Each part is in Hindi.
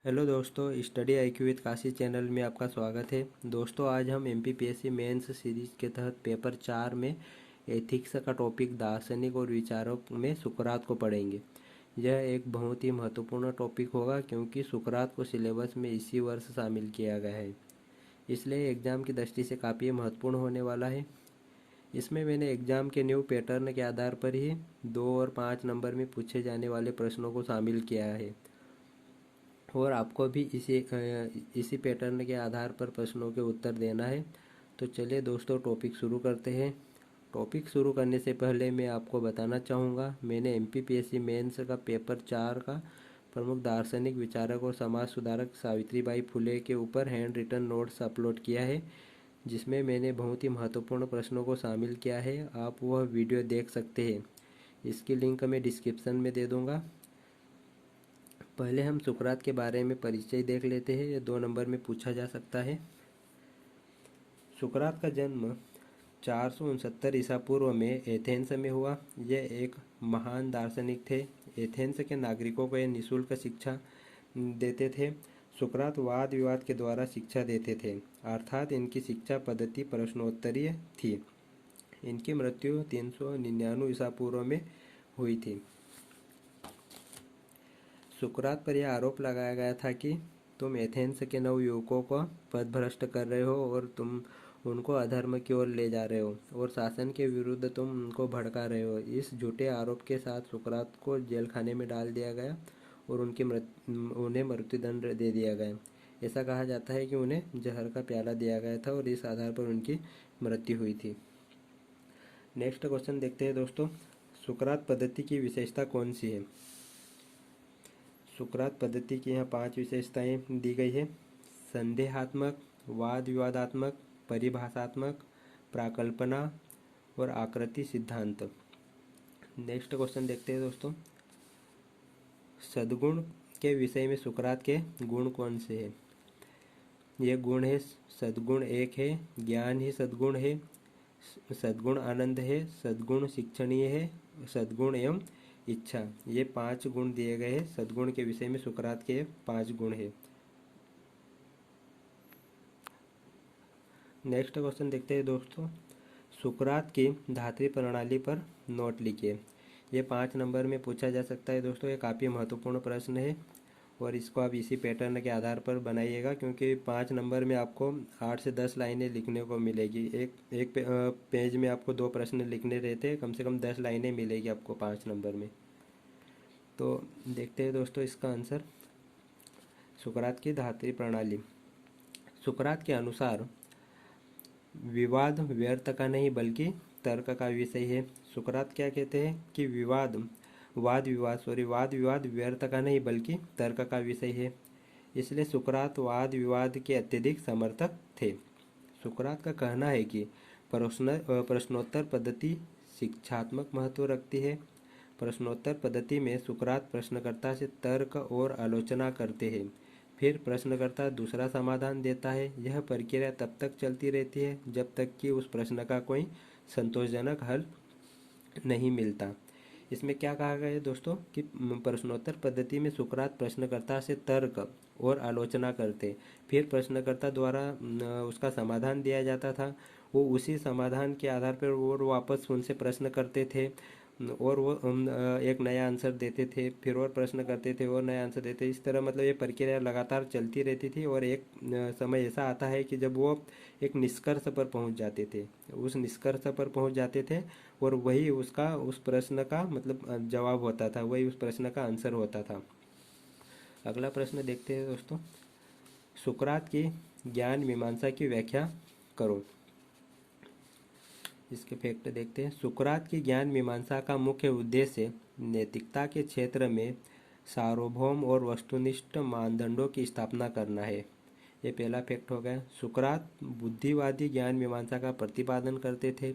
हेलो दोस्तों, study IQ with Kashi channel में आपका स्वागत है। दोस्तों, आज हम एमपीपीएससी मेंस सीरीज के तहत पेपर 4 में एथिक्स का टॉपिक दार्शनिक और विचारों में सुकरात को पढ़ेंगे। यह एक बहुत ही महत्वपूर्ण टॉपिक होगा क्योंकि सुकरात को सिलेबस में इसी वर्ष शामिल किया गया है, इसलिए एग्ज़ाम की दृष्टि से काफ़ी महत्वपूर्ण होने वाला है। इसमें मैंने एग्ज़ाम के न्यू पैटर्न के आधार पर ही 2 और 5 नंबर में पूछे जाने वाले प्रश्नों को शामिल किया है और आपको भी इसी पैटर्न के आधार पर प्रश्नों के उत्तर देना है। तो चलिए दोस्तों, टॉपिक शुरू करते हैं। टॉपिक शुरू करने से पहले मैं आपको बताना चाहूँगा, मैंने एमपीपीएससी मेंस का पेपर 4 का प्रमुख दार्शनिक विचारक और समाज सुधारक सावित्रीबाई फुले के ऊपर हैंड रिटन नोट्स अपलोड किया है, जिसमें मैंने बहुत ही महत्वपूर्ण प्रश्नों को शामिल किया है। आप वह वीडियो देख सकते हैं, इसकी लिंक मैं डिस्क्रिप्शन में दे दूँगा। पहले हम सुकरात के बारे में परिचय देख लेते हैं, ये 2 नंबर में पूछा जा सकता है। सुकरात का जन्म 469 ईसा पूर्व में एथेंस में हुआ। यह एक महान दार्शनिक थे। एथेंस के नागरिकों को यह निःशुल्क शिक्षा देते थे। सुकरात वाद विवाद के द्वारा शिक्षा देते थे, अर्थात इनकी शिक्षा पद्धति प्रश्नोत्तरीय थी। इनकी मृत्यु 399 ईसा पूर्व में हुई थी। सुकरात पर यह आरोप लगाया गया था कि तुम एथेंस के नवयुवकों को पथभ्रष्ट कर रहे हो और तुम उनको अधर्म की ओर ले जा रहे हो और शासन के विरुद्ध तुम उनको भड़का रहे हो। इस झूठे आरोप के साथ सुकरात को जेल खाने में डाल दिया गया और उन्हें मृत्युदंड दे दिया गया। ऐसा कहा जाता है कि उन्हें जहर का प्याला दिया गया था और इस आधार पर उनकी मृत्यु हुई थी। नेक्स्ट क्वेश्चन देखते हैं दोस्तों, सुकरात पद्धति की विशेषता कौन सी है। सुकरात पद्धति की यहाँ 5 विशेषताएं दी गई है। संदेहात्मक, वाद विवादात्मक, परिभाषात्मक, प्राकल्पना और आकृति सिद्धांत। नेक्स्ट क्वेश्चन देखते हैं दोस्तों, सद्गुण के विषय में सुकरात के गुण कौन से हैं। ये गुण है, सद्गुण 1 है, ज्ञान ही सद्गुण है, सद्गुण आनंद है, सद्गुण शिक्षणीय है, सद्गुण एवं इच्छा। ये 5 गुण दिए गए हैं। सद्गुण के विषय में सुकरात के 5 गुण है। नेक्स्ट क्वेश्चन देखते हैं दोस्तों, सुकरात की धात्री प्रणाली पर नोट लिखिए। ये 5 नंबर में पूछा जा सकता है दोस्तों। ये काफ़ी महत्वपूर्ण प्रश्न है और इसको आप इसी पैटर्न के आधार पर बनाइएगा, क्योंकि 5 नंबर में आपको 8 से 10 लाइनें लिखने को मिलेगी। एक पेज में आपको 2 प्रश्न लिखने रहते हैं, कम से कम 10 लाइनें मिलेगी आपको 5 नंबर में। तो देखते हैं दोस्तों इसका आंसर, सुकरात की धात्री प्रणाली। सुकरात के अनुसार विवाद व्यर्थ का नहीं बल्कि तर्क का विषय है। सुकरात क्या कहते हैं कि वाद विवाद व्यर्थ का नहीं बल्कि तर्क का विषय है, इसलिए सुकरात वाद विवाद के अत्यधिक समर्थक थे। सुकरात का कहना है कि प्रश्नोत्तर पद्धति शिक्षात्मक महत्व रखती है। प्रश्नोत्तर पद्धति में सुकरात प्रश्नकर्ता से तर्क और आलोचना करते हैं, फिर प्रश्नकर्ता दूसरा समाधान देता है। यह प्रक्रिया तब तक चलती रहती है जब तक कि उस प्रश्न का कोई संतोषजनक हल नहीं मिलता। इसमें क्या कहा गया है दोस्तों कि प्रश्नोत्तर पद्धति में सुकरात प्रश्नकर्ता से तर्क और आलोचना करते, फिर प्रश्नकर्ता द्वारा उसका समाधान दिया जाता था। वो उसी समाधान के आधार पर वो वापस उनसे प्रश्न करते थे और वो एक नया आंसर देते थे, फिर और प्रश्न करते थे और नया आंसर देते। इस तरह मतलब ये प्रक्रिया लगातार चलती रहती थी और एक समय ऐसा आता है कि जब वो एक निष्कर्ष पर पहुंच जाते थे, उस निष्कर्ष पर पहुंच जाते थे और वही उसका उस प्रश्न का मतलब जवाब होता था, वही उस प्रश्न का आंसर होता था। अगला प्रश्न देखते हैं दोस्तों, सुकरात की ज्ञान मीमांसा की व्याख्या करो। इसके फैक्ट देखते हैं। सुकरात की ज्ञान मीमांसा का मुख्य उद्देश्य नैतिकता के क्षेत्र में सार्वभौम और वस्तुनिष्ठ मानदंडों की स्थापना करना है। ये पहला फैक्ट हो गया। सुकरात बुद्धिवादी ज्ञान मीमांसा का प्रतिपादन करते थे।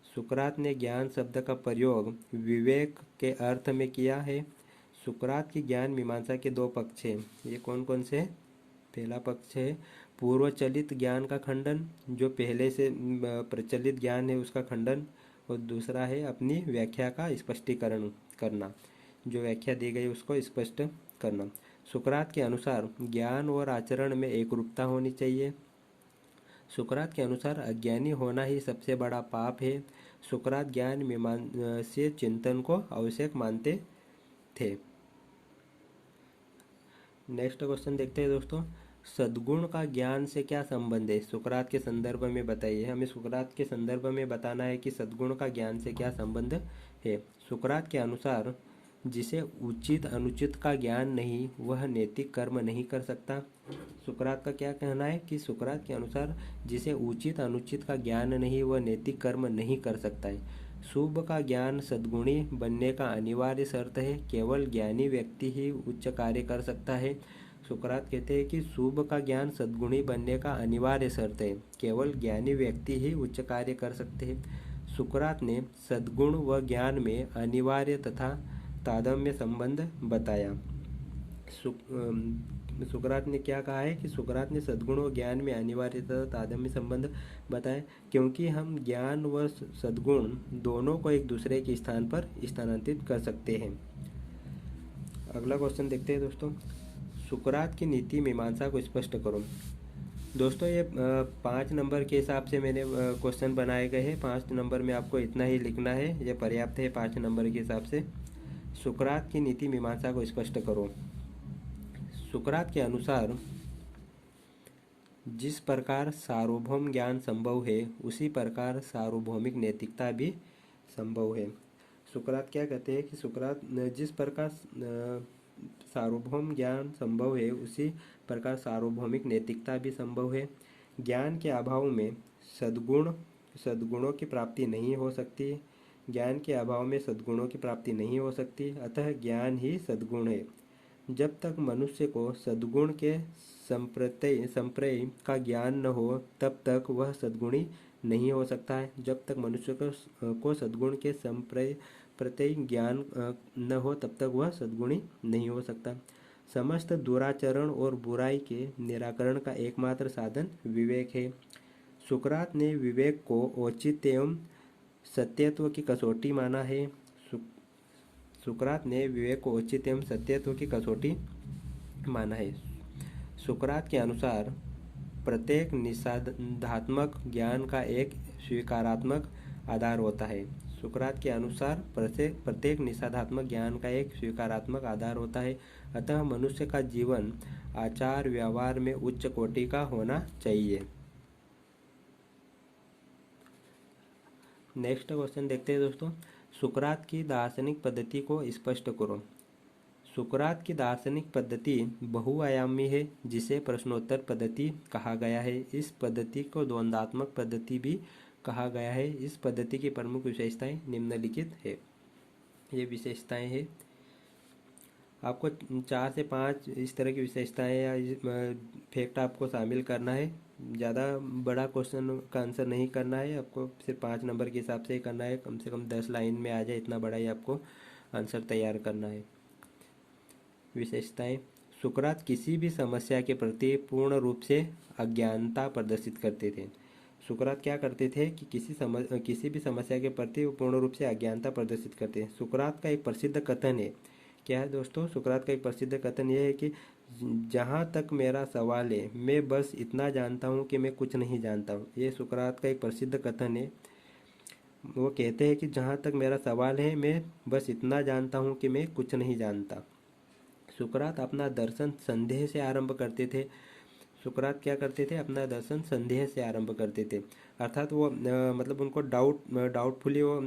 सुकरात ने ज्ञान शब्द का प्रयोग विवेक के अर्थ में किया है। सुकरात की ज्ञान मीमांसा के 2 पक्ष हैं। ये कौन कौन से हैं? पहला पक्ष है पूर्वचलित ज्ञान का खंडन, जो पहले से प्रचलित ज्ञान है उसका खंडन, और दूसरा है अपनी व्याख्या का स्पष्टीकरण करना, जो व्याख्या दी गई उसको स्पष्ट करना। सुकरात के अनुसार ज्ञान और आचरण में एकरूपता होनी चाहिए। सुकरात के अनुसार अज्ञानी होना ही सबसे बड़ा पाप है। सुकरात ज्ञान मीमांसीय चिंतन को आवश्यक मानते थे। नेक्स्ट क्वेश्चन देखते हैं दोस्तों, सद्गुण का ज्ञान से क्या संबंध है? सुकरात के संदर्भ में बताइए। हमें सुकरात के संदर्भ में बताना है कि सद्गुण का ज्ञान से क्या संबंध है। सुकरात के अनुसार जिसे उचित अनुचित का ज्ञान नहीं वह नैतिक कर्म नहीं कर सकता। सुकरात का क्या कहना है कि सुकरात के अनुसार जिसे उचित अनुचित का ज्ञान नहीं वह नैतिक कर्म नहीं कर सकता है। शुभ का ज्ञान सद्गुणी बनने का अनिवार्य शर्त है। केवल ज्ञानी व्यक्ति ही उच्च कार्य कर सकता है। सुकरात कहते हैं कि शुभ का ज्ञान सद्गुणी बनने का अनिवार्य शर्त है। केवल ज्ञानी व्यक्ति ही उच्च कार्य कर सकते हैं। सुकरात ने सद्गुण व ज्ञान में अनिवार्य तथा तादम्य संबंध बताया। सुकरात ने क्या कहा है कि सुकरात ने सद्गुण व ज्ञान में अनिवार्य तथा तादम्य संबंध बताया, क्योंकि हम ज्ञान व सद्गुण दोनों को एक दूसरे के स्थान पर स्थानांतरित कर सकते हैं। अगला क्वेश्चन देखते हैं दोस्तों, सुकरात की नीति मीमांसा को स्पष्ट करो। दोस्तों ये 5 नंबर के हिसाब से मैंने क्वेश्चन बनाए गए हैं। 5 नंबर में आपको इतना ही लिखना है, यह पर्याप्त है 5 नंबर के हिसाब से। सुकरात की नीति मीमांसा को स्पष्ट करो। सुकरात के अनुसार जिस प्रकार सार्वभौम ज्ञान संभव है उसी प्रकार सार्वभौमिक नैतिकता भी संभव है। सुकरात क्या कहते हैं कि सुकरात जिस प्रकार सार्वभौम ज्ञान संभव है उसी प्रकार सार्वभौमिक नैतिकता भी संभव है। ज्ञान के अभाव में सद्गुणों की प्राप्ति नहीं हो सकती। ज्ञान के अभाव में सद्गुणों की प्राप्ति नहीं हो सकती, अतः ज्ञान ही सद्गुण है। जब तक मनुष्य को सद्गुण के संप्रय का ज्ञान न हो तब तक वह सद्गुणी नहीं हो सकता है। जब तक मनुष्य को सद्गुण के प्रत्यय ज्ञान न हो तब तक वह सद्गुणी नहीं हो सकता। समस्त दुराचरण और बुराई के निराकरण का एकमात्र साधन विवेक है। सुकरात ने विवेक को औचित्य एवं सत्यत्व की कसौटी माना है। सुकरात ने विवेक को औचित्य एवं सत्यत्व की कसौटी माना है। सुकरात के अनुसार प्रत्येक निषेधात्मक ज्ञान का एक स्वीकारात्मक आधार होता है। सुकरात के अनुसार प्रत्येक निषेधात्मक ज्ञान का एक स्वीकारात्मक आधार होता है, अतः मनुष्य का जीवन आचार व्यवहार में उच्च कोटि का होना चाहिए। नेक्स्ट क्वेश्चन देखते हैं दोस्तों, सुकरात की दार्शनिक पद्धति को स्पष्ट करो। सुकरात की दार्शनिक पद्धति बहुआयामी है, जिसे प्रश्नोत्तर पद्धति कहा गया है। इस पद्धति को द्वंद्वात्मक पद्धति भी कहा गया है। इस पद्धति की प्रमुख विशेषताएं निम्नलिखित है। ये विशेषताएं हैं, आपको 4 से 5 इस तरह की विशेषताएं या फैक्ट आपको शामिल करना है। ज़्यादा बड़ा क्वेश्चन का आंसर नहीं करना है, आपको सिर्फ 5 नंबर के हिसाब से ही करना है। कम से कम 10 लाइन में आ जाए इतना बड़ा ही आपको आंसर तैयार करना है। विशेषताएं, सुकरात किसी भी समस्या के प्रति पूर्ण रूप से अज्ञानता प्रदर्शित करते थे। सुकरात क्या करते थे कि किसी भी समस्या के प्रति वो पूर्ण रूप से अज्ञानता प्रदर्शित करते हैं। सुकरात का एक प्रसिद्ध कथन है, क्या है दोस्तों? सुकरात का एक प्रसिद्ध कथन यह है कि जहाँ तक मेरा सवाल है मैं बस इतना जानता हूँ कि मैं कुछ नहीं जानता हूँ। ये सुकरात का एक प्रसिद्ध कथन है। वो कहते हैं कि जहाँ तक मेरा सवाल है मैं बस इतना जानता हूँ कि मैं कुछ नहीं जानता। सुकरात अपना दर्शन संदेह से आरंभ करते थे। सुकरात क्या करते थे? अपना दर्शन संदेह से आरंभ करते थे, अर्थात वो मतलब उनको डाउटफुली वो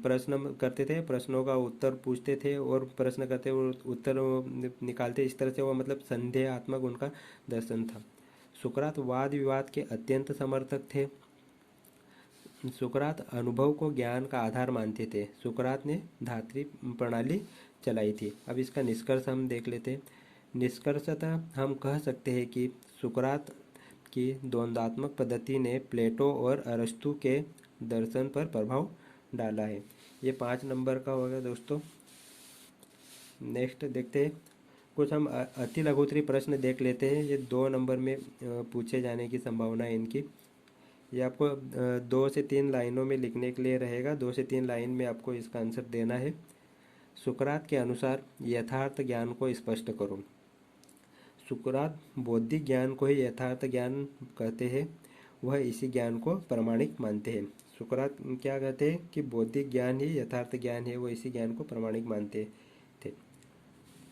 प्रश्न करते थे, प्रश्नों का उत्तर पूछते थे और प्रश्न करते और उत्तर निकालते। इस तरह से वो मतलब संदेहात्मक उनका दर्शन था। सुकरात वाद विवाद के अत्यंत समर्थक थे। सुकरात अनुभव को ज्ञान का आधार मानते थे। सुकरात ने धात्री प्रणाली चलाई थी। अब इसका निष्कर्ष हम देख लेते हैं। निष्कर्षतः हम कह सकते हैं कि सुकरात की द्वंद्वात्मक पद्धति ने प्लेटो और अरस्तु के दर्शन पर प्रभाव डाला है। ये 5 नंबर का होगा दोस्तों। नेक्स्ट देखते हैं, कुछ हम अति लघुत्तरी प्रश्न देख लेते हैं। ये 2 नंबर में पूछे जाने की संभावना है इनकी। ये आपको 2 से 3 लाइनों में लिखने के लिए रहेगा। 2 से 3 लाइन में आपको इसका आंसर देना है। सुकरात के अनुसार यथार्थ ज्ञान को स्पष्ट करो। सुकरात बौद्धिक ज्ञान को ही यथार्थ ज्ञान कहते हैं, वह इसी ज्ञान को प्रामाणिक मानते हैं। सुकरात क्या कहते हैं कि बौद्धिक ज्ञान ही यथार्थ ज्ञान है, वो इसी ज्ञान को प्रामाणिक मानते थे।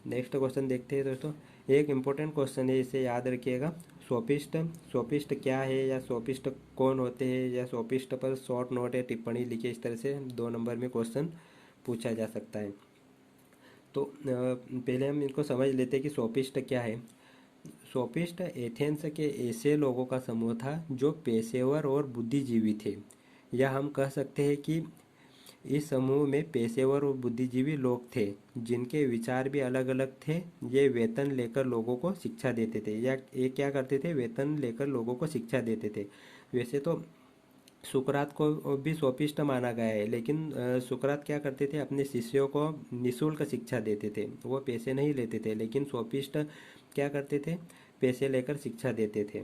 नेक्स्ट क्वेश्चन देखते हैं दोस्तों। एक इम्पोर्टेंट क्वेश्चन है, इसे याद रखिएगा। सोफिस्ट सोफिस्ट क्या है, या सोफिस्ट कौन होते हैं, या सोफिस्ट पर शॉर्ट नोट या टिप्पणी लिखिए। इस तरह से 2 नंबर में क्वेश्चन पूछा जा सकता है। तो पहले हम इनको समझ लेते हैं कि सोफिस्ट क्या है। सोफिस्ट एथेंस के ऐसे लोगों का समूह था जो पेशेवर और बुद्धिजीवी थे, या हम कह सकते हैं कि इस समूह में पेशेवर और बुद्धिजीवी लोग थे जिनके विचार भी अलग अलग थे। ये वेतन लेकर लोगों को शिक्षा देते थे, या ये क्या करते थे, वेतन लेकर लोगों को शिक्षा देते थे। वैसे तो सुकरात को भी सोफिस्ट माना गया है, लेकिन सुकरात क्या करते थे, अपने शिष्यों को निःशुल्क शिक्षा देते थे, वो पैसे नहीं लेते थे। लेकिन सोफिस्ट क्या करते थे, पैसे लेकर शिक्षा देते थे।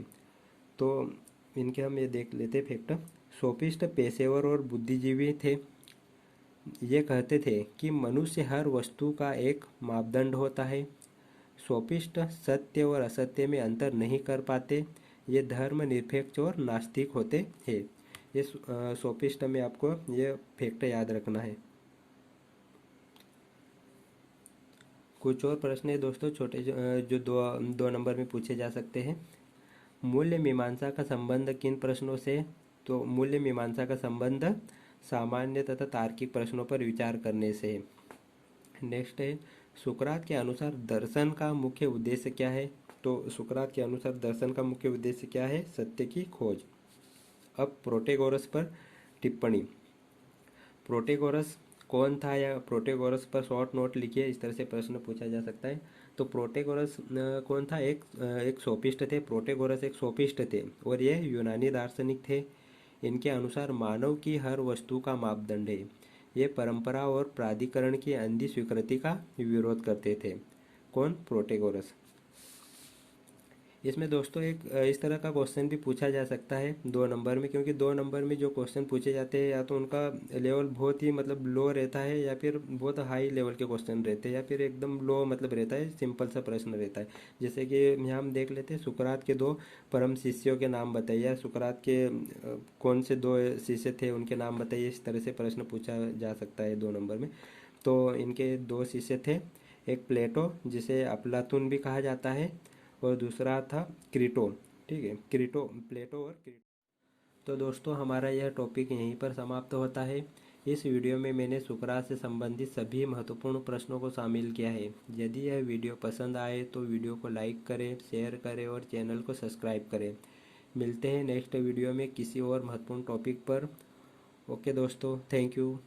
तो इनके हम ये देख लेते फैक्ट। सोफिस्ट पेशेवर और बुद्धिजीवी थे। ये कहते थे कि मनुष्य हर वस्तु का एक मापदंड होता है। सोफिस्ट सत्य और असत्य में अंतर नहीं कर पाते। ये धर्मनिरपेक्ष और नास्तिक होते हैं। ये सोफिस्ट में आपको ये फैक्ट याद रखना है। कुछ और प्रश्न है दोस्तों छोटे, जो दो नंबर में पूछे जा सकते हैं। मूल्य मीमांसा का संबंध किन प्रश्नों से? तो मूल्य मीमांसा का संबंध सामान्य तथा तार्किक प्रश्नों पर विचार करने से है। नेक्स्ट है, सुकरात के अनुसार दर्शन का मुख्य उद्देश्य क्या है? तो सुकरात के अनुसार दर्शन का मुख्य उद्देश्य क्या है? सत्य की खोज। अब प्रोटेगोरस पर टिप्पणी। प्रोटेगोरस कौन था, या प्रोटेगोरस पर शॉर्ट नोट लिखिए। इस तरह से प्रश्न पूछा जा सकता है। तो प्रोटेगोरस कौन था? एक सोफिस्ट थे। प्रोटेगोरस एक सोफिस्ट थे और ये यूनानी दार्शनिक थे। इनके अनुसार मानव की हर वस्तु का मापदंड है। ये परंपरा और प्राधिकरण की अंधी स्वीकृति का विरोध करते थे। कौन? प्रोटेगोरस। इसमें दोस्तों एक इस तरह का क्वेश्चन भी पूछा जा सकता है 2 नंबर में, क्योंकि 2 नंबर में जो क्वेश्चन पूछे जाते हैं या तो उनका लेवल बहुत ही मतलब लो रहता है, या फिर बहुत हाई लेवल के क्वेश्चन रहते हैं, या फिर एकदम लो मतलब रहता है, सिंपल सा प्रश्न रहता है। जैसे कि यहाँ हम देख लेते हैं, सुकरात के 2 परम शिष्यों के नाम बताइए, या सुकरात के कौन से 2 शिष्य थे उनके नाम बताइए। इस तरह से प्रश्न पूछा जा सकता है 2 नंबर में। तो इनके 2 शिष्य थे, एक प्लेटो जिसे अफलातून भी कहा जाता है, और दूसरा था क्रीटो। ठीक है, क्रीटो, प्लेटो और क्रीटो। तो दोस्तों हमारा यह टॉपिक यहीं पर समाप्त होता है। इस वीडियो में मैंने सुकरात से संबंधित सभी महत्वपूर्ण प्रश्नों को शामिल किया है। यदि यह वीडियो पसंद आए तो वीडियो को लाइक करें, शेयर करें और चैनल को सब्सक्राइब करें। मिलते हैं नेक्स्ट वीडियो में किसी और महत्वपूर्ण टॉपिक पर। ओके दोस्तों, थैंक यू।